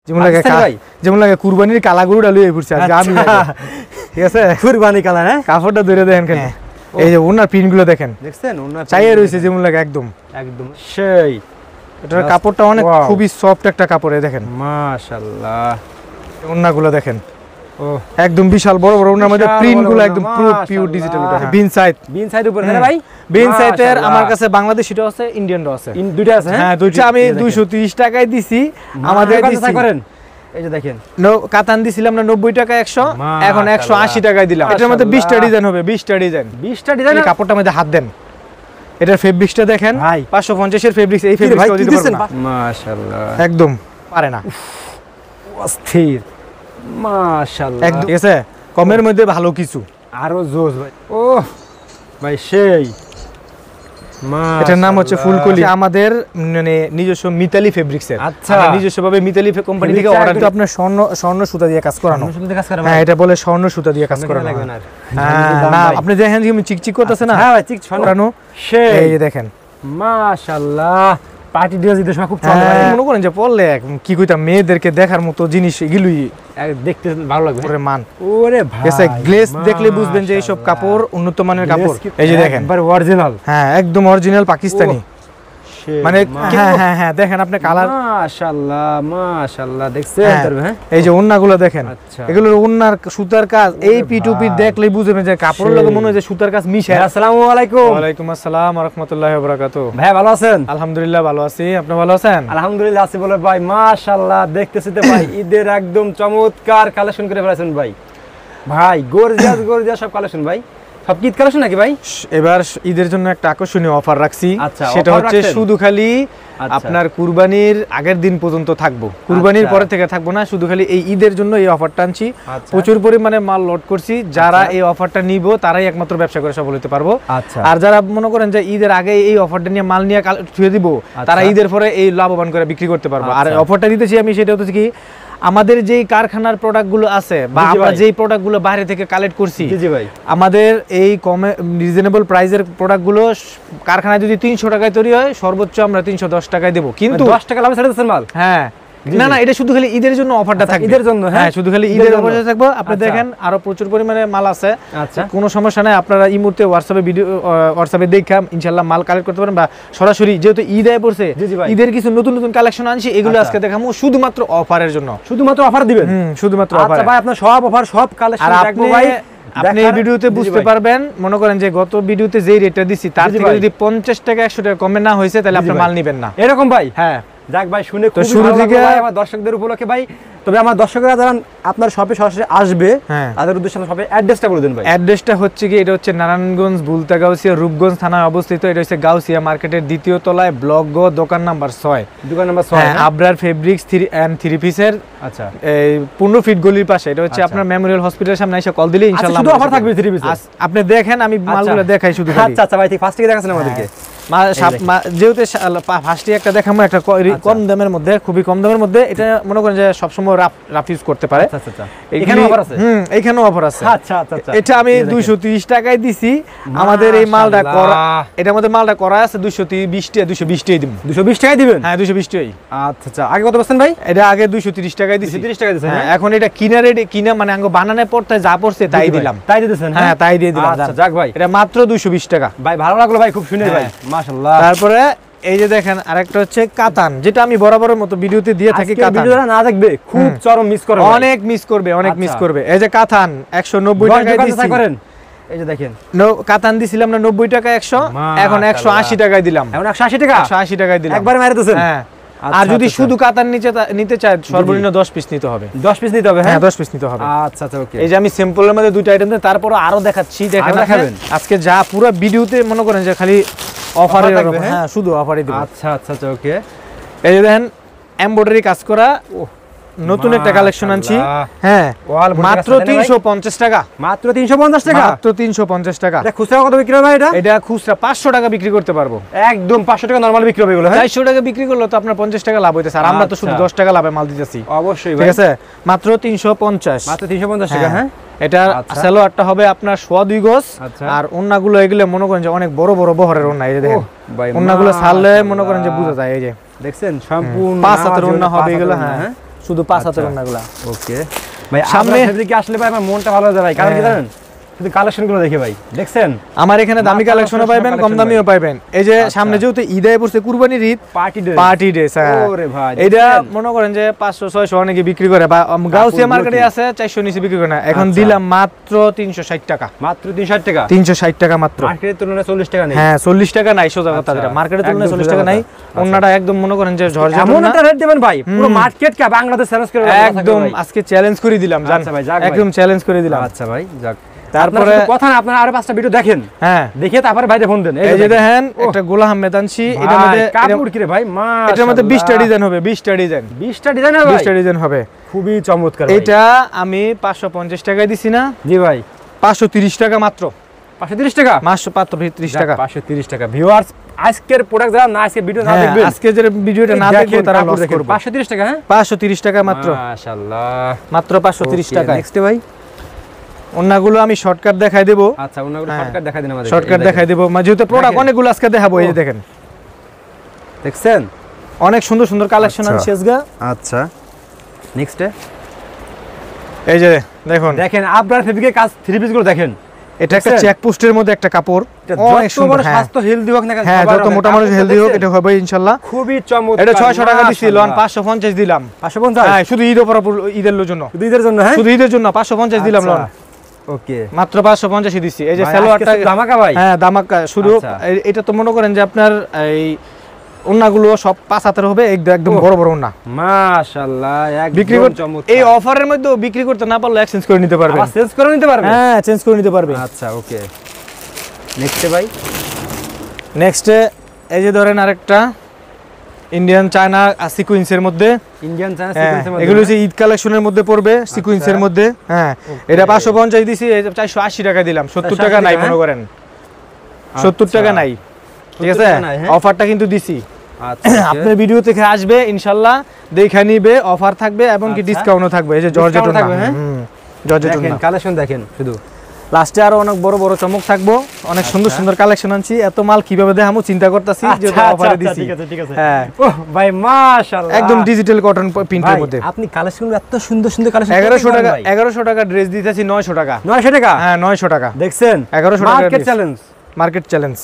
যেমন লাগে কুরবানির কালা গরুটা লইয়ে ঘুরছে আজকে আমি ঠিক আছে কুরবানি কালা না কাপড়টা ধরে দেখেন কেন এই যে ওনার প্রিন্ট গুলো দেখেন দেখছেন ওনার চাইয়ে রয়েছে যেমন লাগে একদম একদম সেই এটার কাপড়টা অনেক খুবই সফট একটা কাপড়ে দেখেন মাশাআল্লাহ ওনাগুলো দেখেন ও একদম বিশাল বড় বড় ওনার মধ্যে প্রিন্ট গুলো একদম পিওর ডিজিটাল আছে বিন সাইড উপরে না ভাই বিন সাইডের আমার কাছে বাংলাদেশিটাও আছে ইন্ডিয়ানটাও আছে দুইটা আছে হ্যাঁ দুইটা আমি 230 টাকায় দিছি আমাদের দিছি করেন এই যে দেখেন কাতান দিছিলাম না 90 টাকা 100 এখন 180 টাকায় দিলাম এটার মধ্যে 20টা ডিজাইন হবে 20টা ডিজাইন কাপড়টার মধ্যে হাত দেন এটার ফেব্রিক্সটা দেখেন 550 এর ফেব্রিক্স এই ফেব্রিক্সটা দিতে পারবেন মাশাআল্লাহ একদম পারে না অস্থির মাশাআল্লাহ একদম ঠিক আছে কমের মধ্যে ভালো কিছু আরো জোস ভাই ও ভাই সেই এটার নাম হচ্ছে ফুলকলি আমাদের মানে নিজস্ব মিতালি ফেব্রিক্স এর আচ্ছা নিজস্বভাবে মিতালি কোম্পানি থেকে অর্ডার তো আপনার স্বর্ণ সুতা দিয়ে কাজ করানো হ্যাঁ এটা বলে স্বর্ণ সুতা দিয়ে কাজ করানো না আপনি দেখেন যে চিকচিক করতেছে না হ্যাঁ ভাই চিক করানো এই যে দেখেন মাশাআল্লাহ পার্টি ড্রেস দিতে সময় খুব চলে ভাই মনে করেন যে পড়লে কি কইতা মেয়েদেরকে দেখার মতো জিনিস এগুলোই দেখতে ভালো লাগবে ওরে মান ওরে ভাই এসে গ্লেজ দেখলে বুঝবেন যে এইসব কাপড় উন্নত মানের কাপড় এই যে দেখেন একবার অরিজিনাল হ্যাঁ একদম অরিজিনাল পাকিস্তানি মানে হ্যাঁ হ্যাঁ দেখেন আপনি কালার মাশাআল্লাহ দেখছেন হ্যাঁ এই যে ওন্নাগুলো দেখেন এগুলো ওন্নার সুতার কাজ এই পিটুপি দেখলেই বুঝবেন যে কাপড়ের লগে মনে হয় যে সুতার কাজ মিশে আসসালামু আলাইকুম ওয়া আলাইকুম আসসালাম ওয়া রাহমাতুল্লাহি ওয়া বারাকাতুহু ভাই ভালো আছেন আলহামদুলিল্লাহ ভালো আছি আপনি ভালো আছেন আলহামদুলিল্লাহ আছি বলে ভাই মাশাআল্লাহ দেখতেছি তো ভাই ঈদের একদম চমৎকার কালেকশন করে ফেলেছেন ভাই ভাই গর্জিয়াস সব কালেকশন ভাই সব ঈদ কালেকশন নাকি ভাই এবার ঈদের জন্য একটা আকর্ষণীয় অফার রাখছি আচ্ছা সেটা হচ্ছে শুধু খালি আপনার কুরবানির আগের দিন পর্যন্ত থাকবো কুরবানির পরে থেকে থাকবো না শুধু খালি এই ঈদের জন্য এই অফারটা আনছি প্রচুর পরিমাণে মাল লোড করছি যারা এই অফারটা নিব তারাই একমাত্র ব্যবসা করে সফল হতে পারবো আর যারা মনে করেন যে ঈদের আগে এই অফারটা নিয়ে মাল নিয়ে ছুঁয়ে দিব তারা ঈদের পরে এই লাভবান করে বিক্রি করতে পারবো আর অফারটা দিতেছি আমি সেটা হচ্ছে কি আমাদের যেই কারখানার প্রোডাক্টগুলো আছে বা আমরা যেই প্রোডাক্টগুলো বাইরে থেকে কালেক্ট করছি জি ভাই আমাদের এই কমে রিজনেবল প্রাইসের প্রোডাক্টগুলো কারখানায় যদি 300 টাকায় তৈরি হয় সর্বোচ্চ আমরা 310 টাকায় দেব কিন্তু 10 টাকা লাভে ছেড়ে দিচ্ছেন মাল হ্যাঁ না এটা শুধু খালি ঈদের জন্য অফারটা থাকবে ঈদের জন্য হ্যাঁ শুধু খালি ঈদের অফারটা থাকবে আপনি দেখেন আরো প্রচুর পরিমাণে মাল আছে আচ্ছা কোনো সমস্যা নাই আপনারা এই মুহূর্তে হোয়াটসঅ্যাপে দেখাম ইনশাআল্লাহ মাল কালেক্ট করতে পারেন বা সরাসরি যেহেতু ঈদ আয় পড়ছে ঈদের কিছু নতুন কালেকশন আনছি এগুলো আজকে দেখামু শুধুমাত্র অফারের জন্য শুধুমাত্র অফার দিবেন শুধুমাত্র অফার আচ্ছা ভাই আপনার সব অফার সব কালেকশন দেখবো ভাই আপনি এই ভিডিওতে বুঝতে পারবেন মনে করেন যে গত ভিডিওতে যেই রেটটা দিছি তার থেকে যদি 50 টাকা 100 টাকা কমে না হইছে তাহলে আপনি মাল নেবেন না এরকম ভাই হ্যাঁ যাক ভাই শুনে খুব ভালো লাগলো ভাই আমার দর্শকদের উপলক্ষে ভাই তবে আমার দর্শকরা যারা আপনার শপে সরাসরি আসবে তাদের উদ্দেশ্যে শপের অ্যাড্রেসটা বলে দেন ভাই অ্যাড্রেসটা হচ্ছে কি এটা হচ্ছে নারায়ণগঞ্জ বুলতা গাউসিয়া রূপগঞ্জ থানায় অবস্থিত এটা হচ্ছে গাউসিয়া মার্কেটের দ্বিতীয় তলায় ব্লক গ দোকান নাম্বার 6 দোকান নাম্বার 6 আবরার ফেব্রিক্স 3 পিসের আচ্ছা এই 15 ফিট গলির পাশে এটা হচ্ছে আপনার মেমোরিয়াল হসপিটালের সামনে এসে কল দিলে ইনশাআল্লাহ শুধু অফার থাকবে 3 পিস আপনি দেখেন আমি মালগুলো দেখাই শুধু আচ্ছা ভাই ঠিক ফার্স্ট থেকে দেখাছেন আমাদেরকে যেহেতু ফার্স্টে একটা দেখাবো একটা কম দামের মধ্যে খুবই কম দামের মধ্যে এটা মনে করেন যে সবসময় রাফ ইউজ করতে পারে এখানে অফার আছে এখানেও অফার আছে আচ্ছা এটা আমি 230 টাকায় দিছি আমাদের এই মালটা করা এটার মধ্যে মালটা করা আছে 220 টাকা 220 টাকায় দিব 220 টাকায় দিবেন হ্যাঁ 220 টাকাই আচ্ছা আগে কত বলছেন ভাই এটা আগে 230 টাকায় দিছি 230 টাকা দিছেন হ্যাঁ এখন এটা কিনা মানে আঙ্গ বানানোর পর যা পড়ছে তাই দিলাম তাই দিতেছেন হ্যাঁ তাই দিয়ে দিলাম আচ্ছা যাক ভাই এটা মাত্র 220 টাকা ভাই ভালো লাগলো ভাই খুব শুনে ভাই মাশাআল্লাহ তারপরে এই যে দেখেন আরেকটা হচ্ছে কাতান যেটা আমি বরাবরের মতো ভিডিওতে দিয়ে থাকি কাতান ভিডিওটা না দেখবে খুব চরম মিস করবে অনেক মিস করবে এই যে কাতান 190 টাকায় দিছি করেন এই যে দেখেন কাতান দিছিলাম না 90 টাকা 100 এখন 180 টাকায় দিলাম এখন 180 টাকা 180 টাকায় দিলাম একবার মেরে দিয়েছেন হ্যাঁ আর যদি শুধু কাতান নিতে চায় সর্বনিম্ন 10 পিস নিতে হবে 10 পিস নিতে হবে হ্যাঁ 10 পিস নিতে হবে আচ্ছা ওকে এই যে আমি স্যাম্পলের মধ্যে দুটো আইটেম দেন তারপর আরো দেখাচ্ছি দেখাবেন আজকে যা পুরো ভিডিওতে মনে করেন যে খালি অফারে হ্যাঁ শুধু অফারে দিব আচ্ছা ওকে এই যে দেখেন এমব্রয়ডারি কাজ করা নতুন একটা কালেকশন আনছি হ্যাঁ মাত্র 350 টাকা মাত্র 350 টাকা মাত্র 350 টাকা এটা খুচরা কত বিক্রি হবে এটা এটা খুচরা 500 টাকা বিক্রি করতে পারবো একদম 500 টাকা নরমাল বিক্রি হবে এগুলো হ্যাঁ 400 টাকা বিক্রি করলে তো আপনার 50 টাকা লাভ হইতেছে আর আমরা তো শুধু 10 টাকা লাভে মাল দিতেছি অবশ্যই ঠিক আছে মাত্র 350 মাত্র 350 টাকা হ্যাঁ এটা সালোয়ারটা হবে আপনার 2.5 গজ আর ওন্নাগুলো এগুলো মনে করেন যে অনেক বড় বড় বহরের ওন্না এই যে দেখেন ওন্নাগুলো ছাড়লে মনে করেন যে বোঝা যায় এই যে দেখছেন সম্পূর্ণ 5 হাতের ওন্না হবে এগুলো হ্যাঁ শুধু 5 হাতের ওন্নাগুলা। ওকে ভাই সামনে সামনে ফেব্রিকে আসলে ভাই আমার মনটা ভালো হয়ে যায় ভাই, কারণ কি জানেন শুধু কালেকশনগুলো দেখে ভাই, দেখছেন আমার এখানে দামি মাথা কালেকশনও নষ্ট পাইবেন, কম collection দামিও পাইবেন। এই যে সামনে যেহেতু ঈদে পড়ছে, কুরবানির ঈদ, পার্টি ড্রেস। ওরে ভাই এটা মনে করেন যে 500 600 অনেকে বিক্রি করে, বা গাউসিয়া মার্কেটে আছে 400 নিচে বিক্রি করে না, এখন দিলাম মাত্র 360 টাকা। মাত্র 360 টাকা, 360 টাকা মাত্র। মার্কেটের তুলনায় 40 টাকা নেই। হ্যাঁ 40 টাকা নাই, সোজা কথা যেটা মার্কেটের তুলনায় 40 টাকা নাই। ওন্নাটা একদম মনে করেন যে ঝরঝরে এমন একটা রেট দিবেন ভাই পুরো মার্কেট কে বাংলাদেশ চ্যালেঞ্জ করে একদম আজকে চ্যালেঞ্জ করে দিলাম জান। আচ্ছা ভাই, যাক ভাই। একদম চ্যালেঞ্জ করে দিলাম। আচ্ছা ভাই যাক, তারপরে কথা না, আপনারা আরো 5টা ভিডিও দেখেন, হ্যাঁ দেখে তারপরে ভাইরে ফোন দেন। এই যে দেখেন একটা গোলা আহমেদ আনছি, এটার মধ্যে কাপড় কি রে ভাই, এটার মধ্যে 20টা ডিজাইন হবে, 20টা ডিজাইন, 20টা ডিজাইন হবে, 20টা ডিজাইন হবে। খুবই চমৎকার। এটা আমি 550 টাকায় দিছি না? জি ভাই 530 টাকা মাত্র। 530 টাকা, মাত্র 530 টাকা। 530 টাকা। ভিউয়ার্স আজকের প্রোডাক্ট যারা না, আজকে ভিডিও না দেখবেন, আজকে যে ভিডিওটা না দেখবে তারা লস করবে। 530 টাকা, হ্যাঁ 530 টাকা মাত্র, মাশাআল্লাহ মাত্র 530 টাকা। নেক্সট ভাই ওন্নাগুলো আমি শর্টকাট দেখাই দেব। আচ্ছা ওনাগুলো শর্টকাট দেখাই দিন আমাদের, শর্টকাট দেখাই দেব, যেহেতু প্রোডাক্ট অনেকগুলো আজকে দেখাবো। এই যে দেখেন, দেখছেন অনেক সুন্দর সুন্দর কালেকশন আছে আজকে। আচ্ছা নেক্সট এই যে দেখুন, দেখেন আবরার ফেব্রিকের কাজ, থ্রি পিস গুলো দেখেন। এটা একটা চেক পোস্টের মধ্যে একটা কাপড়, অনেক সুন্দর। স্বাস্থ্য হেলদি হোক না কেন, হ্যাঁ যত মোটা মানুষ হেলদি হোক এটা হবে ইনশাআল্লাহ। খুবই চমৎকার। এটা 600 টাকা দিছি, লন 550 দিলাম। 550, হ্যাঁ শুধু ঈদ অফার, ঈদের জন্য, শুধু ঈদের জন্য, হ্যাঁ শুধু ঈদের জন্য 550 দিলাম লন। ওকে মাত্র 550 দিছি। এই যে ভাই, সালোয়ারটা আজকে ধামাকা ভাই। হ্যাঁ ধামাকা শুরু। আচ্ছা। এটা তো মনে করেন যে আপনার এই ওন্নাগুলো সব 5 হাতের হবে, একদম বড় বড় ওন্না। মাশাআল্লাহ বিক্রি একদম করতে, চমৎকার। এই অফারের মধ্যে বিক্রি করতে না পারলে এক্সচেঞ্জ করে নিতে পারবে। আবার চেঞ্জ করে নিতে পারবে? হ্যাঁ চেঞ্জ করে নিতে পারবে। আচ্ছা ওকে নেক্সট ভাই নেক্সট এই যে ধরেন আরেকটা ইন্ডিয়ান চায়না সিকোয়েন্সের মধ্যে, ইন্ডিয়ান চায়না হ্যাঁ, সিকোয়েন্সের মধ্যে, এগুলো হচ্ছে ঈদ কালেকশনের মধ্যে পড়বে, সিকোয়েন্সের মধ্যে। হ্যাঁ এটা 550 দিছি, 480 টাকা দিলাম। 70 টাকা নাই মনে করেন, 70 টাকা নাই, ঠিক আছে? অফারটা কিন্তু দিছি। আচ্ছা আপনার ভিডিও থেকে আসবে ইনশাআল্লাহ, দেখে নিবে, অফার থাকবে এবং কি ডিসকাউন্টও থাকবে। এই যে জর্জেট Discount থাকবে, হ্যাঁ? জর্জেট দেখেন কালেকশন দেখেন শুধু। লাস্টে আরো অনেক বড় বড় চমক থাকবো, অনেক সুন্দর সুন্দর কালেকশন আনছি। এত মাল কিভাবে দেখামো চিন্তা করতেছি, যে অফারে দিছি। ঠিক আছে ঠিক আছে। হ্যাঁ ওহ ভাই মাশাআল্লাহ একদম ডিজিটাল কটন প্রিন্টের মধ্যে। আপনি কালেকশনগুলো এত সুন্দর সুন্দর কালেকশন। 1100 টাকা, 1100 টাকা ড্রেস দিতেছি 900 টাকা। 900 টাকা, হ্যাঁ 900 টাকা দেখছেন 1100 টাকা market dress। Challenge. Market challenge.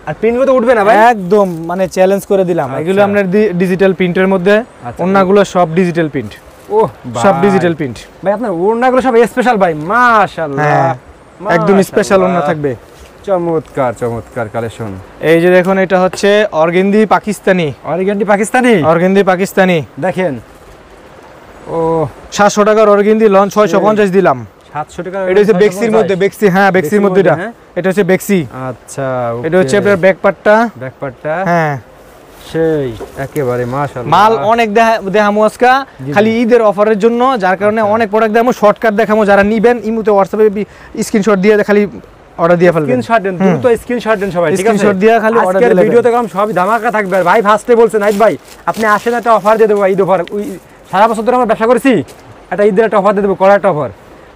আর প্রিন্টগুলো তো উঠবে না ভাই? একদম মানে চ্যালেঞ্জ করে দিলাম। এগুলো আচ্ছা। আপনার ডিজিটাল প্রিন্টের মধ্যে, আচ্ছা। ওন্নাগুলো সব ডিজিটাল প্রিন্ট, ওহ সব ডিজিটাল প্রিন্ট। ভাই আপনার ওড়নাগুলো সব স্পেশাল ভাই, মাশাআল্লাহ হ্যাঁ একদম স্পেশাল ওন্না থাকবে। চমৎকার চমৎকার কালেকশন। এই যে দেখুন, এটা হচ্ছে অর্গেন্ডি পাকিস্তানি, অরিগেন্ডি পাকিস্তানি, অর্গেন্ডি পাকিস্তানি দেখেন। ও 700 টাকার অর্গেন্ডি, লন 650 দিলাম। 700 টাকা। এটা হচ্ছে বেক্সির মধ্যে, বেক্সি, হ্যাঁ বেক্সির মধ্যে এটা, হ্যাঁ? এটা হচ্ছে বেক্সি। আচ্ছা এটা হচ্ছে আপনার ব্যাক পার্টটা, ব্যাক পার্টটা, হ্যাঁ সেই একেবারে মাশাআল্লাহ। মাল অনেক দেখামো আজকে, খালি ঈদের অফারের জন্য, যার কারণে অনেক প্রোডাক্ট দেখামো। শর্টকাট দেখামো, যারা নিবেন ইমুতে হোয়াটসঅ্যাপে স্ক্রিনশট দিয়ে খালি অর্ডার দিয়ে ফেলবেন। স্ক্রিনশট দেন, দ্রুত স্ক্রিনশট দেন সবাই, ঠিক আছে? স্ক্রিনশট দিয়ে খালি অর্ডার আজকের দিয়ে ভিডিওতে কম সবই ধামাকা থাকবে। আর ভাই ফার্স্টে বলছেন নাইট ভাই আপনি আসেন, একটা অফার দিয়ে দেবো, ঈদ অফার। ওই সারা বছর ধরে আমরা ব্যবসা করেছি, একটা ঈদের একটা অফার দিয়ে দেবো, কড়া একটা অফার।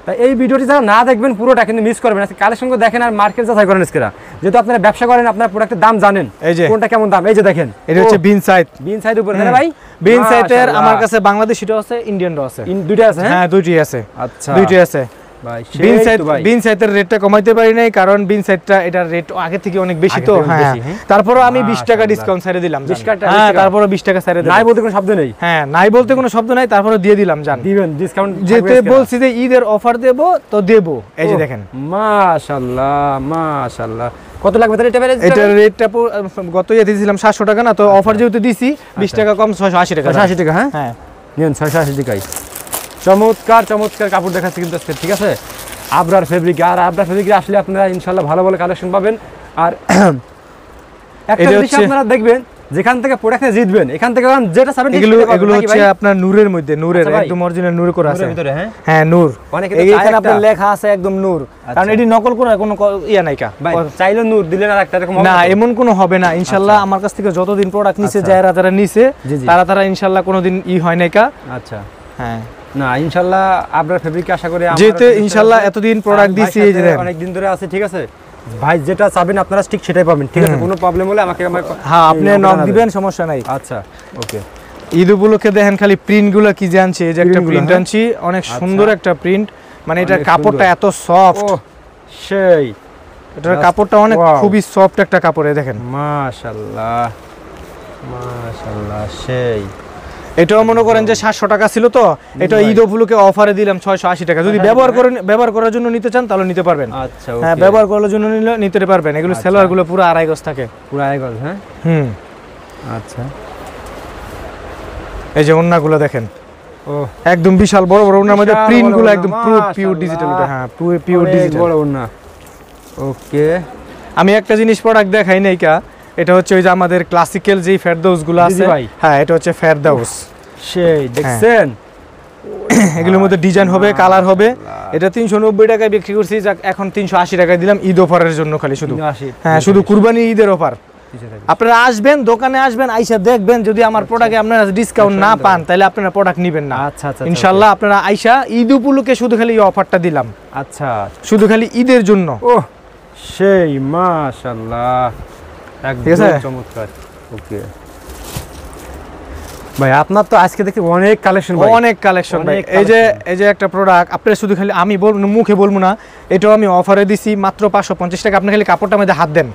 তাই এই ভিডিওটি যারা না দেখবেন পুরোটা কিন্তু মিস করবেন। আজকে কালেকশনগুলো দেখেন আর মার্কেট যাচাই করেন আজকেরা, যেহেতু আপনারা ব্যবসা করেন, আপনার প্রোডাক্টের দাম জানেন, এই যে কোনটা কেমন দাম। এই যে দেখেন, এটা হচ্ছে বিন সাইড, বিন সাইড উপরে না ভাই, বিন সাইডের মাশাআল্লাহ। আমার কাছে বাংলাদেশিটাও আছে, ইন্ডিয়ানটাও আছে, দুইটা আছে, হ্যাঁ হ্যাঁ দুইটি আছে, আচ্ছা দুইটি আছে। ভাই বিন সেই সাইড, তো ভাই। বিন সাইডের রেটটা কমাইতে পারি নাই, কারণ বিন সাইডটা এটার রেট আগে থেকে অনেক বেশি, আগে তো থেকে অনেক হ্যাঁ বেশি, হ্যাঁ। তারপরও আমি 20 টাকা মাশাআল্লাহ। ডিসকাউন্ট ছেড়ে দিলাম, 20 টাকা, হ্যাঁ 20 টাকা। তারপরও 20 টাকা ছেড়ে দিলাম। নাই বলতে কোনো শব্দ নেই, হ্যাঁ নাই বলতে কোনো শব্দ নাই, তারপরে দিয়ে দিলাম জান। দিবেন ডিসকাউন্ট যেতে বলছি যে ঈদের অফার দেব তো দেব। এই যে দেখেন, মাশাআল্লাহ মাশাআল্লাহ। কত লাগবে তাহলে এটা? এটার রেটটা গত ইয়ে দিয়েছিলাম 700 টাকা না, তো অফার যেহেতু দিছি 20 টাকা কম, 680 টাকা। 680 টাকা, হ্যাঁ হ্যাঁ নিন 680 টাকায়। চমৎকার চমৎকার কাপড় দেখাচ্ছি কিন্তু আজকে, ঠিক আছে? আবরার ফেব্রিক, আর আবরার ফেব্রিকে আসলে আপনারা ইনশাআল্লাহ ভালো ভালো কালেকশন পাবেন। আর একটা এটা জিনিস হচ্ছে- আপনারা দেখবেন, যেখান থেকে প্রোডাক্ট জিতবেন, এখান থেকে যেটা চাবেন এগুলো এগুলো হচ্ছে আপনার নূরের মধ্যে, নূরের আচ্ছা ভাই। একদম অরিজিনাল নূর করা আছে, ভিতরে, হ্যাঁ হ্যাঁ নূর। অনেকে তো এইখানে চায় আপনার একটা। লেখা আছে একদম নূর, কারণ আচ্ছা। এটি নকল করার কোনো ইয়া নাই কা। ভাই চাইলে নূর দিলেন আর একটা এরকম না হবে তো? এমন কোনো হবে না ইনশাআল্লাহ। আমার কাছ থেকে যতদিন প্রোডাক্ট নিছে, আচ্ছা। যারা নিছে জি, জি। তারা ইনশাআল্লাহ কোনোদিন হয় নাই কা। আচ্ছা হ্যাঁ না ইনশাআল্লাহ আবরার ফেব্রিকে আশা করি আমার যেহেতু একটা ইনশাআল্লাহ বিশ্বাস আছে। এতদিন প্রোডাক্ট আর দিছি, ভাইয়ের এই যে সাথে দেখেন। অনেক দিন ধরে আছে, ঠিক আছে? ভাই যেটা চাবেন আপনারা ঠিক সেটাই পাবেন, ঠিক আছে? কোনো প্রবলেম হলে আমাকে হ্যাঁ আপনি এই নক জানাবেন। দিবেন, সমস্যা নাই। আচ্ছা ওকে ঈদ উপলক্ষে দেখেন খালি প্রিন্ট গুলো কি জানছি, এই যে একটা Print গুলো, প্রিন্ট হ্যাঁ? আনছি, অনেক সুন্দর আচ্ছা। একটা প্রিন্ট, মানে এটার অনেক কাপড়টা সুন্দর। এত সফট, ও সেই এটার Just কাপড়টা অনেক wow. খুবই সফট একটা কাপড়ে দেখেন। মাশাআল্লাহ মাশাআল্লাহ সেই। এটাও মনে করেন যে 700 টাকা ছিল, তো এটা ভাই। ঈদ উপলক্ষে অফারে দিলাম 680 টাকা। যদি 680 ব্যবহার করার জন্য নিতে চান তাহলে নিতে পারবেন। আচ্ছা হ্যাঁ, ওকে। ব্যবহার করার জন্য নিতে পারবেন। এগুলো আচ্ছা। সেলোয়ার গুলো পুরো 2.5 গজ থাকে। পুরো গজ, হ্যাঁ হুম, আচ্ছা। এই যে ওন্নাগুলো দেখেন, ও একদম বিশাল বড় বড় ওন্নার মধ্যে বিশাল প্রিন্ট বড় গুলো ওড়না, একদম পুরো পিওর মাশাআল্লাহ। ডিজিটাল। হ্যাঁ, পুরো পিওর অনেক ডিজিটাল। বড় ওড়না। ওকে আমি একটা জিনিস প্রোডাক্ট দেখাই নাই কা, এটা হচ্ছে ওই যে আমাদের ক্লাসিক্যাল যেই ফেরদাউস গুলো আছে, জি ভাই। হ্যাঁ এটা হচ্ছে ফেরদাউস। সেই দেখছেন এগুলোর মধ্যে ডিজাইন হবে, কালার হবে। এটা 390 টাকায় বিক্রি করছি, যাক এখন 380 টাকায় দিলাম ঈদ অফারের জন্য খালি শুধু। 380 হ্যাঁ, শুধু কুরবানি ঈদের অফার। পিছে থাকে। আপনারা আসবেন, দোকানে আসবেন, আইসা দেখবেন, যদি আমার প্রোডাক্টে আপনারা ডিসকাউন্ট না পান তাহলে আপনারা প্রোডাক্ট নেবেন না। আচ্ছা আচ্ছা ইনশাআল্লাহ আপনারা আইসা ঈদ উপলক্ষে শুধু খালি এই অফারটা দিলাম, আচ্ছা। শুধু খালি ঈদের জন্য। ও সেই মাশাআল্লাহ ঠিক আছে? একদম চমৎকার। ওকে ভাই আপনার তো আজকে দেখি অনেক কালেকশন ভাই। অনেক কালেকশন ভাই। অনেক এই যে একটা প্রোডাক্ট আপনারা শুধু খালি আমি মুখে বলবো না, এটাও আমি অফারে দিছি মাত্র 550 টাকা। আপনি খালি কাপড়টার মধ্যে হাত দেন,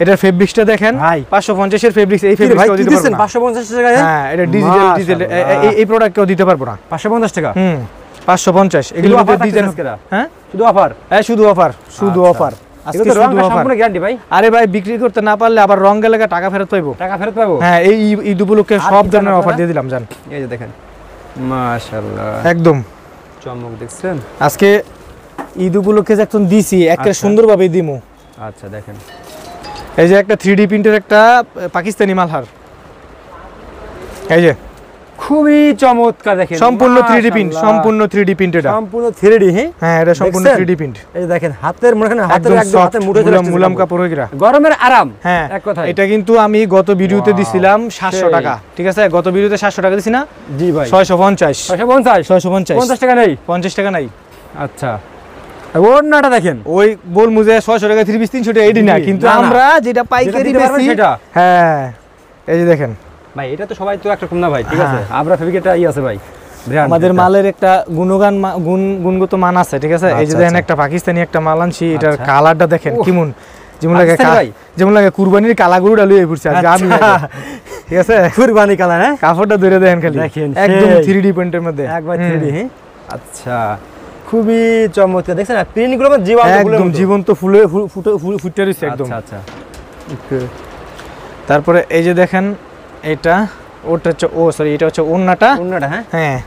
এটার ফেব্রিক্সটা দেখেন ভাই। 550 এর ফেব্রিক্স, এই কি রে ভাই ফেব্রিক্সটাও কি দিতে দিচ্ছেন পারবো না। 550 টাকা? হ্যাঁ, এটা ডিজিটাল মাশাআল্লাহ। এই প্রোডাক্টকেও দিতে পারবো না। 550 টাকা হুম, 550। এগুলো শুধু মধ্যে offer ডিজাইন, থাকতেছে আজকে? হ্যাঁ শুধু অফার? হ্যাঁ, শুধু অফার, শুধু আচ্ছা। অফার। আজকে এগুলো তো রং শুধু অফার। সম্পূর্ণ গ্যারান্টি ভাই? আরে ভাই, বিক্রি করতে না পারলে আবার রং গেলে টাকা ফেরত পাইবো। টাকা ফেরত পাবো? হ্যাঁ, এই ঈদ উপলক্ষে আর সব কি ধরনের চান অফার আপনারা? দিয়ে দিলাম জান। এই যে দেখেন মাশাআল্লাহ একদম চমক দেখছেন। আজকে ঈদ উপলক্ষে যে একদম দিছি একটা আচ্ছা। সুন্দরভাবে দিমু। আচ্ছা দেখেন এই যে একটা 3D প্রিন্টের একটা পাকিস্তানি মালহার, এই যে খুবই চমৎকার দেখেন সম্পূর্ণ 3D প্রিন্ট, মাশাআল্লাহ। সম্পূর্ণ 3D প্রিন্ট এটা। সম্পূর্ণ 3D। হ্যাঁ হ্যাঁ, এটা সম্পূর্ণ দেখছেন? 3D print. এই যে দেখেন হাতের মনে করেন হাতের একদম একদম হাতে মুঠে চলে আসছে মুলাম কাপড় হয়ে গেরা। গরমের আরাম। হ্যাঁ, এক কথায়। এটা কিন্তু আমি গত ভিডিওতে Wow, দিছিলাম 700 সেই। টাকা, ঠিক আছে? গত ভিডিওতে 700 টাকা দিছি না? জি ভাই 650 650 650 50 টাকা নেই। 50 টাকা নাই। আচ্ছা আর ওড়নাটা দেখেন ওই বলমু যে 600 টাকা 3 পিস 300 টাকা এডি না, জি, কিন্তু না, না। আমরা যেটা পাইকারি দিতে পারবেন বেশি সেটা। হ্যাঁ, এই যে দেখেন ভাই এটা তো সবাই তো একরকম না ভাই, ঠিক আছে? হ্যাঁ। আমরা ফেব্রিকেটটা আছে ভাই brand আমাদের এটা। মালের একটা গুণগত মান আছে, ঠিক আছে? এই যে আচ্ছা, দেখেন আচ্ছা। একটা পাকিস্তানি একটা মাল আনছি, এটার আচ্ছা। কালারটা দেখেন উহ, কেমন, যেমন লাগে পাকিস্তানি ভাই? যেমন লাগে কুরবানির কালাগুড়া লইয়ে পড়ছে আজকে আমি আচ্ছা। আগে। ঠিক আছে? কুরবানি কালার, হ্যাঁ কাপড়টা ধরে দেখেন খালি, দেখেন, একদম সেই। 3D প্রিন্টের মধ্যে, একবার হুম। 3D। হ্যাঁ আচ্ছা খুবই চমৎকার দেখছেন প্রিন্টগুলো মানে জীবন্ত ফুলের একদম মতো। জীবন্ত ফুলে ফুটে রয়েছে একদম। আচ্ছা আচ্ছা ওকে তারপরে এই যে দেখেন এটা, ওটা হচ্ছে সরি এটা হচ্ছে ওন্নাটা। ওড়নাটা, হ্যাঁ হ্যাঁ,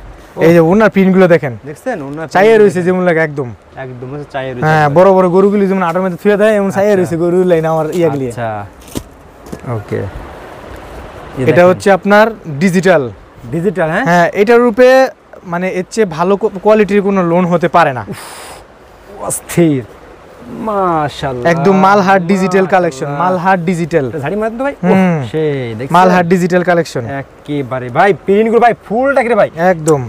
এই যে ওন্নার প্রিন্টগুলো দেখেন, দেখছেন ওড়না চাইয়ে রয়েছে যেমন লাগে একদম। একদম হচ্ছে চায়ের রয়েছে। হ্যাঁ, বড় বড় গরুগুলি যেমন আটার মধ্যে থুয়ে দেয় এমন চাইয়ে রয়েছে গরুর লাইন আমার ইয়াগুলি। আচ্ছা ওকে এটা হচ্ছে আপনার ডিজিটাল। ডিজিটাল, হ্যাঁ হ্যাঁ, এটার রূপে মানে এর চেয়ে ভালো কোয়ালিটির কোনো লোন হতে পারে না। অস্থির মাশাআল্লাহ একদম Malhar digital collection, Malhar digital, ঝাড়ি মারেন তো ভাই হুম। সেই দেখছেন মালহার ডিজিটাল কালেকশন একেবারে ভাই প্রিন্টগুলো ভাই ফুলটা কি রে ভাই একদম।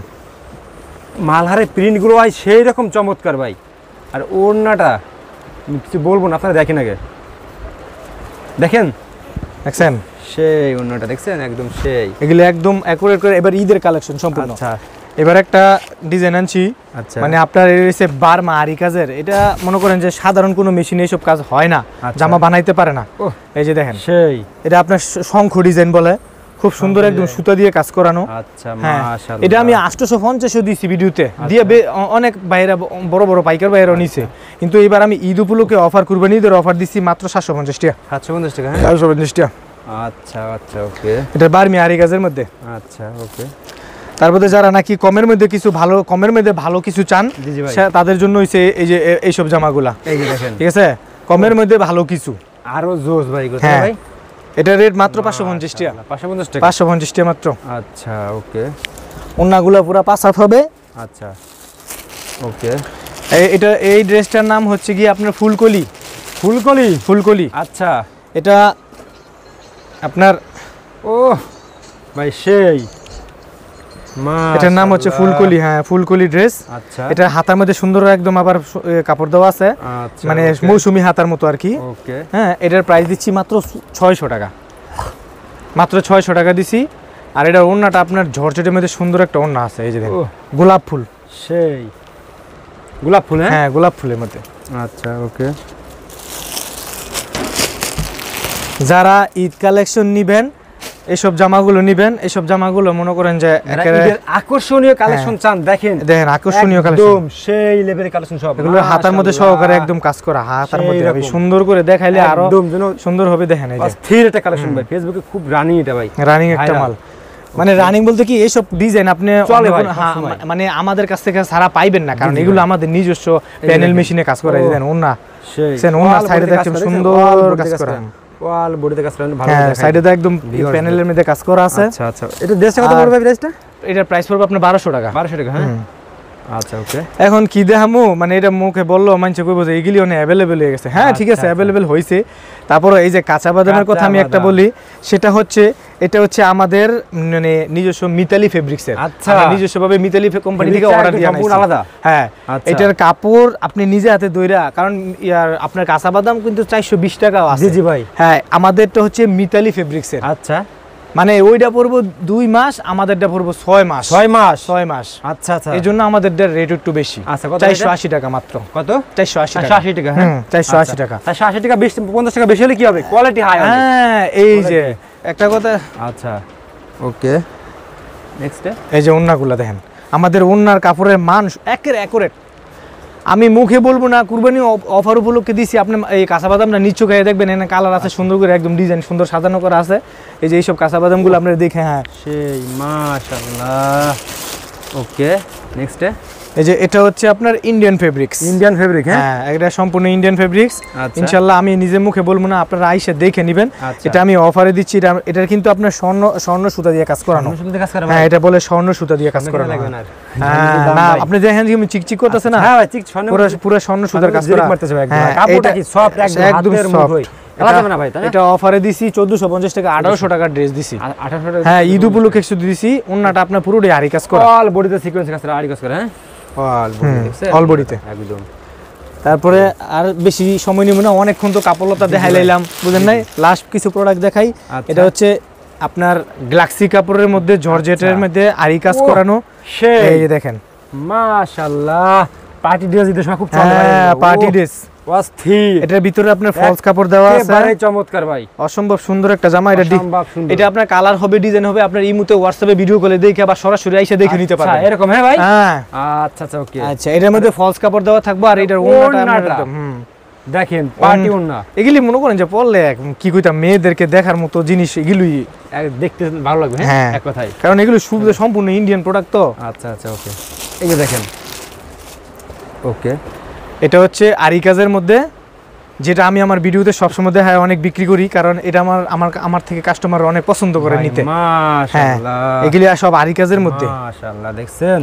মালহারের প্রিন্টগুলো ভাই সেই রকম চমৎকার ভাই। আর ওড়নাটা আমি কিছু বলবো না, আপনারা দেখেন আগে দেখেন দেখছেন সেই ওড়নাটা দেখছেন একদম সেই। এগুলো একদম অ্যাকুরেট করে। এবার ঈদের কালেকশন সম্পূর্ণ। আচ্ছা এবার একটা ডিজাইন আনছি, আচ্ছা মানে আপনার এসে বার্মা আরি কাজের। এটা মনে করেন যে সাধারণ কোনো মেশিনে এসব কাজ হয় না, আচ্ছা। জামা বানাইতে পারে না। ওহ, এই যে দেখেন সেই এটা আপনার শঙ্খ ডিজাইন বলে, খুব সুন্দর একদম সুতা দিয়ে কাজ করানো। আচ্ছা হ্যাঁ, মাশাআল্লাহ এটা আমি 850 দিছি ভিডিওতে দিয়ে, অনেক বাইরা বড় বড় পাইকার বাইরা নিছে, কিন্তু এবার আমি ঈদ উপলক্ষে অফার কুরবানি ঈদের অফার দিছি মাত্র 750 টাকা। 750 টাকা, হ্যাঁ 750 টাকা। আচ্ছা আচ্ছা ওকে এটা বার্মি আরি কাজের মধ্যে। আচ্ছা ওকে তারপরে যারা নাকি কমের মধ্যে ভালো কিছু চান, জি জি ভাই তাদের জন্য হইছে এই যে এইসব জামাগুলা, এই যে দেখেন ঠিক আছে? কমের মধ্যে ভালো কিছু। আরো জোস ভাই কোথায় হ্যাঁ, ভাই এটা রেট মাত্র 550 টাকা। 550 টাকা 550 টাকা মাত্র। আচ্ছা ওকে ওন্নাগুলা পুরা পাঁচ হাত হবে। আচ্ছা ওকে এটা এই ড্রেসটার নাম হচ্ছে কি আপনার ফুলকলি। ফুলকলি আচ্ছা এটা আপনার, ও ভাই সেই এটার নাম হচ্ছে ফুলকলি। হ্যাঁ, ফুলকলি ড্রেস। আচ্ছা এটা হাতার মধ্যে সুন্দর একদম আবার কাপড় দেওয়া আছে, আচ্ছা মানে মৌসুমি হাতার মতো আর কি। ওকে হ্যাঁ, এটার প্রাইস দিচ্ছি মাত্র 600 টাকা, মাত্র 600 টাকা দিছি। আর এটা ওড়নাটা আপনার জর্জেটের মধ্যে সুন্দর একটা ওড়না আছে, এই যে দেখেন ওহ। গোলাপ ফুল। সেই গোলাপ ফুল, হ্যাঁ হ্যাঁ গোলাপ ফুলের মধ্যে। আচ্ছা ওকে। যারা ঈদ কালেকশন নিবেন, এইসব জামাগুলো নিবেন, এইসব জামাগুলো মনে করেন যে একেবারে আকর্ষণীয় কালেকশন চান, দেখেন দেখেন আকর্ষণীয় কালেকশন, একদম সেই লেভেলের কালেকশন সব। এগুলো হাতার মধ্যে সহকারে একদম কাজ করা, হাতার মধ্যে আমি সুন্দর করে দেখাইলে আরো একদম যেন সুন্দর হবে। দেখেন এই যে স্থির একটা কালেকশন ভাই, ফেসবুকে খুব রানিং এটা ভাই, রানিং একটা মাল। মানে রানিং বলতে কি এইসব ডিজাইন আপনি চলে ভাই হ্যাঁ, সবসময়। মানে আমাদের কাছ থেকে সারা পাইবেন না, কারণ জি, এগুলো আমাদের নিজস্ব প্যানেল মেশিনে কাজ করা। এই দেন ওন্না, সেই সেন ওন্না সাইডে দেখেন সুন্দর কাজ করা। ওয়াল বডিতে কাজ করা ভালো হ্যাঁ দেখায়। সাইডে তো একদম প্যানেলের মধ্যে কাজ করা আছে। আচ্ছা আচ্ছা, এটা দেশটা কত পড়বে প্রাইসটা? এটার প্রাইস পড়বে আপনার 1200 টাকা। 1200 টাকা, হ্যাঁ আচ্ছা ওকে। এখন কি দেখামু, মানে এটা মুখে বললো মানুষে কইবো যে এগুলি অনেক অ্যাভেলেবেল হয়ে গেছে। হ্যাঁ ঠিক আছে, অ্যাভেলেবেল হয়েছে। তারপর এই যে কাঁচা বাদামের কথা আমি একটা বলি, সেটা হচ্ছে এটা হচ্ছে আমাদের মানে নিজস্ব মিতালি ফেব্রিক্সের। আচ্ছা, নিজস্বভাবে মিতালি কোম্পানি থেকে অর্ডার দিয়ে আনাইছি। আলাদা, হ্যাঁ আচ্ছা। এটার কাপড় আপনি নিজে হাতে দইরা, কারণ ইয়ার আপনার কাঁচা বাদাম কিন্তু 420 টাকাও আছে। জি জি ভাই, হ্যাঁ আমাদেরটা হচ্ছে মিতালি ফেব্রিক্সের। আচ্ছা মানে ওইটা পড়বো 2 মাস, আমাদেরটা পড়বো 6 মাস। 6 মাস, 6 মাস। আচ্ছা আচ্ছা, এই জন্য আমাদেরটার রেট একটু বেশি। আচ্ছা কত? 480 টাকা মাত্র। কত? 480 টাকা। 480 টাকা, হ্যাঁ 480 টাকা। 480 টাকা 20-50 টাকা বেশি হলে কি হবে? কোয়ালিটি হাই হবে। হ্যাঁ এই যে একটা কথা। আচ্ছা ওকে, নেক্সট এই যে ওন্নাগুলো দেখেন, আমাদের ওন্নার কাপড়ের মান একের অ্যাকুরেট। আমি মুখে বলবো না, কুরবানি অফার উপলক্ষে দিছি। আপনি এই কাঁচা বাদামটা নিচু খেয়ে দেখবেন, এখানে কালার আছে সুন্দর করে, একদম ডিজাইন সুন্দর সাজানো করা আছে। এই যে এইসব কাঁচা বাদামগুলো আপনারা দেখে, হ্যাঁ সেই মাশাআল্লাহ। ওকে নেক্সট, এই যে এটা হচ্ছে আপনার ইন্ডিয়ান ফেব্রিক্স। ইন্ডিয়ান ফেব্রিক, হ্যাঁ হ্যাঁ এটা সম্পূর্ণ ইন্ডিয়ান ফেব্রিক্স। আচ্ছা। ইনশাআল্লাহ আমি নিজে মুখে বলবো না, আপনারা আইসা দেখে নেবেন। আচ্ছা। এটা আমি অফারে দিচ্ছি। এটার কিন্তু আপনার স্বর্ণ সুতা দিয়ে কাজ করানো। শুধু কাজ করে হ্যাঁ এটা বলে স্বর্ণ সুতা দিয়ে কাজ করানো। লাগবে না। হ্যাঁ না আপনি দেখেন যে চিকচিক করতেছে না, হ্যাঁ ভাই ঠিক স্বর্ণ, পুরো স্বর্ণ সুতার কাজ করা। মারতেছে ভাই একদম। হ্যাঁ, কাপড়টা কি সফট একদম, হাতের soft। মুঠোয়। এলা যাবে না ভাই, তাই না? এটা অফারে দিছি 1450 টাকা, 1800 টাকার ড্রেস দিছি। 1800 টাকা, হ্যাঁ ঈদ উপলক্ষে শুধু দিছি। ওন্নাটা আপনার পুরোটাই আরি কাজ করা, অল বডিতে সিকোয়েন্স কাজ করা, আড়ি কাজ করা, হ্যাঁ অল বডি দেখছেন, অল বডিতে একদম। তারপরে আর বেশি সময় নিব না, অনেকক্ষণ তো কাপড়লতা দেখাই লাইলাম, বুঝেন নাই? লাস্ট কিছু প্রোডাক্ট দেখাই। আচ্ছা। এটা হচ্ছে আপনার গ্লাক্সি কাপড়ের মধ্যে জর্জেটের মধ্যে আরি কাজ করানো। এই যে দেখেন মাশাআল্লাহ, পার্টি ড্রেস দিতে সময় খুব চলে ভাই। হ্যাঁ পার্টি ড্রেস। অস্থির, এটার ভিতরে আপনার ফলস কাপড় দেওয়া আছে। একেবারে চমৎকার ভাই, অসম্ভব সুন্দর একটা জামা। অসম্ভব সুন্দর। এটা আপনার কালার হবে, ডিজাইন হবে, আপনার ইমুতে হোয়াটসঅ্যাপে ভিডিও কলে দেখে আবার সরাসরি এসে দেখে নিতে আচ্ছা, পারবেন। এরকম, হ্যাঁ ভাই, হ্যাঁ আচ্ছা আচ্ছা ওকে। আচ্ছা এটার মধ্যে ফলস কাপড় দেওয়া থাকবে, আর এটার ওন্নাটা আপনার ওন্নাটা। একদম দেখেন পার্টি ওন্না, এগুলি মনে করেন যে পরলে কি কইতাম, মেয়েদেরকে দেখার মতো জিনিস এগুলোই, দেখতে ভালো লাগবে, হ্যাঁ হ্যাঁ এক কথায়। কারণ এগুলো সম্পূর্ণ ইন্ডিয়ান প্রোডাক্ট তো। আচ্ছা আচ্ছা ওকে, এই যে দেখেন। ওকে, এটা হচ্ছে আরি কাজের মধ্যে, যেটা আমি আমার ভিডিওতে সবসময় দেখায় অনেক বিক্রি করি, কারণ এটা আমার থেকে কাস্টমার অনেক পছন্দ করে নিতে। হ্যাঁ মাশাআল্লাহ, এগুলি সব আরি কাজের মধ্যে। মাশাআল্লাহ দেখছেন,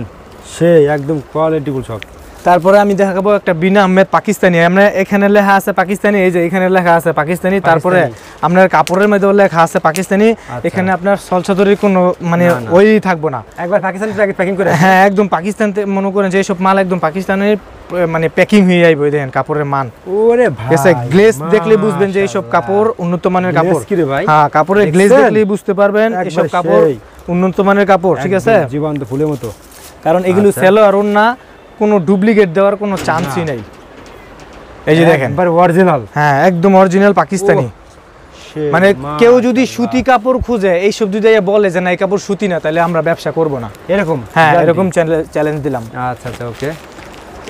সেই একদম কোয়ালিটিফুল সব। তারপরে আমি দেখাবো একটা বিনা আহমেদ পাকিস্তানি। আমরা এখানে লেখা আছে পাকিস্তানি, এই যে এখানে লেখা আছে পাকিস্তানি। তারপরে আপনার কাপড়ের মধ্যে লেখা আছে পাকিস্তানি। এখানে আপনার সলসাদরির কোনো মানে ওই থাকবো না। একবার পাকিস্তানি প্যাকিং করে, হ্যাঁ একদম পাকিস্তান মনে করেন যে এইসব মাল একদম পাকিস্তানের মানে প্যাকিং হয়ে যাইব। দেখেন কাপড়ের মান, ওরে ভাই এসে গ্লেজ দেখলে বুঝবেন যে এইসব কাপড় উন্নত মানের কাপড়। কি রে ভাই, হ্যাঁ কাপড়ের গ্লেজ দেখলেই বুঝতে পারবেন এইসব কাপড় সেই উন্নত মানের কাপড়, ঠিক আছে? জীবন্ত ফুলের মতো। কারণ এগুলো সেলো আর ওন্না কোনো ডুপ্লিকেট দেওয়ার কোনো চান্সই নাই। এই যে দেখেন একবার অরিজিনাল, হ্যাঁ একদম অরিজিনাল পাকিস্তানি। মানে কেউ যদি সুতি কাপড় খুঁজে এইসব যদি বলে যে না এই কাপড় সুতি না, তাহলে আমরা ব্যবসা করব না, এরকম। হ্যাঁ এরকম চ্যালেঞ্জ দিলাম। আচ্ছা আচ্ছা ওকে।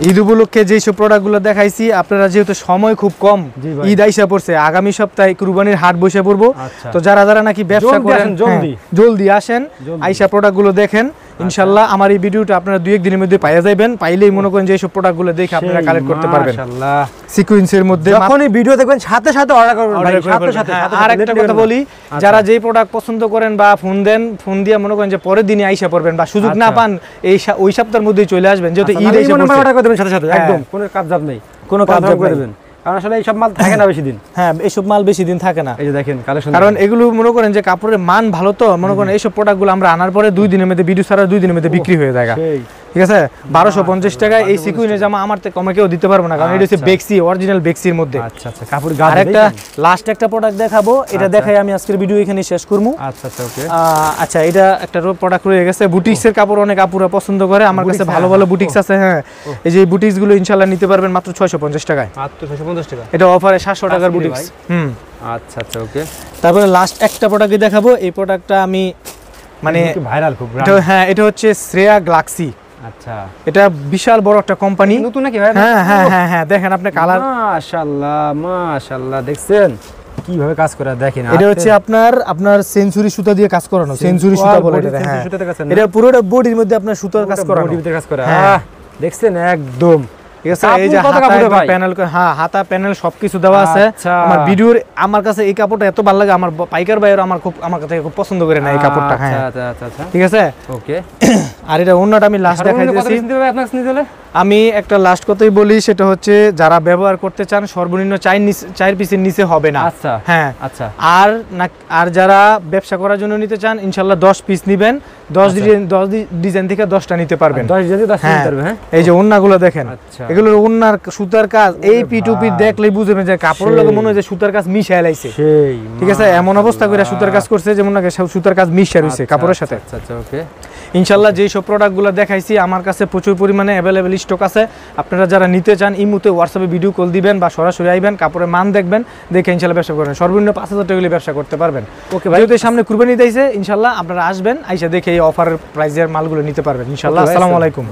ঈদ উপলক্ষে যেসব প্রোডাক্টগুলো দেখাইছি, আপনারা যেহেতু সময় খুব কম, জি ভাই। ঈদ আইসা পড়ছে, আগামী সপ্তাহে কুরবানির হাট বসে পড়বো। আচ্ছা। তো যারা যারা নাকি ব্যবসা জলদি করেন আসেন, জলদি। হ্যাঁ, জলদি আসেন, জলদি। আইসা প্রোডাক্টগুলো দেখেন। ইনশাআল্লাহ আমার এই ভিডিওটা আপনারা 2-1 দিনের মধ্যে পাইয়া যাবেন। পাইলেই মনে করেন যে এইসব প্রোডাক্টগুলো দেখে আপনারা কালেক্ট করতে পারবেন। মাশাআল্লাহ, সিকোয়েন্সের মধ্যে যখনই ভিডিও দেখবেন সাথে সাথে অর্ডার করবেন ভাই, সাথে সাথে। আর একটা কথা বলি, যারা যেই প্রোডাক্ট পছন্দ করেন বা ফোন দেন, ফোন দিয়ে মনে করেন যে পরের দিনই আইসা পড়বেন বা সুযোগ না পান ওই সপ্তাহের মধ্যেই চলে আসবেন, যেহেতু ঈদ এসে পড়ছে। অর্ডার করে দেবেন সাথে সাথে, হ্যাঁ। একদম কোনো কাপজাপ নেই, কোনো কাপজাপ করে নেই। দেবেন, কারণ আসলে এই সব মাল থাকে না বেশি দিন। হ্যাঁ এইসব মাল বেশি দিন থাকে না। এই যে দেখেন কালেকশন, কারণ এগুলো মনে করেন যে কাপড়ের মান ভালো, তো মনে করেন এইসব প্রোডাক্টগুলো আমরা আনার পরে 2 দিনের মধ্যে, ভিডিও ছাড়া 2 দিনের মধ্যে বিক্রি হয়ে যায়। সেই ঠিক আছে 1250 টাকায় এই সিকুইনের জামা আমার থেকে কমে কেউ দিতে পারবো না, কারণ এটা হচ্ছে বেক্সি, অরিজিনাল বেক্সির মধ্যে। আচ্ছা আচ্ছা, কাপড় গাছ আর একটা লাস্ট একটা প্রোডাক্ট দেখাবো, এটা দেখাই আমি আজকের ভিডিও এখানে শেষ করবো। আচ্ছা আচ্ছা, ওকে। আচ্ছা, এটা একটা প্রোডাক্ট রয়ে গেছে, বুটিক্সের কাপড় অনেক আপুরা পছন্দ করে, আমার কাছে ভালো ভালো বুটিক্স আছে। হ্যাঁ, এই যে বুটিক্স গুলো ইনশাআল্লাহ নিতে পারবেন মাত্র 650 টাকায়। মাত্র 650 টাকা, এটা অফারে 700 টাকার বুটিক্স। আচ্ছা আচ্ছা, ওকে। তারপরে লাস্ট একটা প্রোডাক্ট দেখাবো, এই প্রোডাক্টটা আমি মানে ভাইরাল খুব। হ্যাঁ, এটা হচ্ছে শ্রেয়া গ্যালাক্সি। আচ্ছা, এটা বিশাল বড় একটা কোম্পানি, নতুন নাকি ভাই? হ্যাঁ হ্যাঁ হ্যাঁ হ্যাঁ, দেখেন আপনি কালার, মাশাআল্লাহ মাশাআল্লাহ, দেখছেন কিভাবে কাজ করে দেখেন। এটা হচ্ছে আপনার সেঞ্চুরি সুতা দিয়ে কাজ করানো, সেঞ্চুরি সুতা বলে এটা। হ্যাঁ, এটা পুরোটা বডির মধ্যে আপনার সুতার কাজ করানো, বডিতে কাজ করে। হ্যাঁ, দেখছেন একদম। ঠিক আছে, এই যে প্যানেল, হ্যাঁ হাতা প্যানেল সবকিছু দেওয়া আছে। আমার ভিডিওর আমার কাছে এই কাপড়টা এত ভালো লাগে, আমার পাইকার ভাইয়ের আমার কাছে খুব পছন্দ করে না এই কাপড়টা। হ্যাঁ, আচ্ছা আচ্ছা আচ্ছা, ঠিক আছে, ওকে। আর এটা অন্যটা আমি লাস্ট দেখাই দিয়েছি। আমি একটা লাস্ট কথাই বলি, সেটা হচ্ছে যারা ব্যবহার করতে চান সর্বনিম্ন 4 পিসের নিচে হবে না। আচ্ছা, হ্যাঁ আচ্ছা। আর যারা ব্যবসা করার জন্য নিতে চান ইনশাআল্লাহ 10 পিস নেবেন, 10 ডিজাইন থেকে 10টা নিতে পারবেন। 10 ডিজাইন 10 নিতে পারবেন। হ্যাঁ, এই যে ওন্নাগুলো দেখেন, আচ্ছা, এগুলো ওন্নার সুতার কাজ, এই পিটুপি দেখলেই বুঝবেন যে কাপড়ের লগে মনে হয় যে সুতার কাজ মিশায় লাইছে। সেই, ঠিক আছে, এমন অবস্থা করে সুতার কাজ করছে যেমন নাকি সুতার কাজ মিশায় রইছে কাপড়ের সাথে। আচ্ছা আচ্ছা, ওকে। ইনশাআল্লাহ যেই সব প্রোডাক্টগুলো দেখাইছি আমার কাছে প্রচুর পরিমাণে অ্যাভেলেবেল স্টক আছে। আপনারা যারা নিতে চান ইমুতে হোয়াটসঅ্যাপে ভিডিও কল দিবেন বা সরাসরি আইবেন, কাপড়ের মান দেখবেন, দেখে ইনশাআল্লাহ ব্যবসা করবেন। সর্বনিম্ন 5000 টাকা হলে ব্যবসা করতে পারবেন। ওকে ভাই, যেহেতু সামনে কুরবানি দিয়েছে ইনশাআল্লাহ আপনারা আসবেন, আইসা দেখে এই অফারের প্রাইজের মালগুলো নিতে পারবেন ইনশাআল্লাহ। আসসালামু আলাইকুম।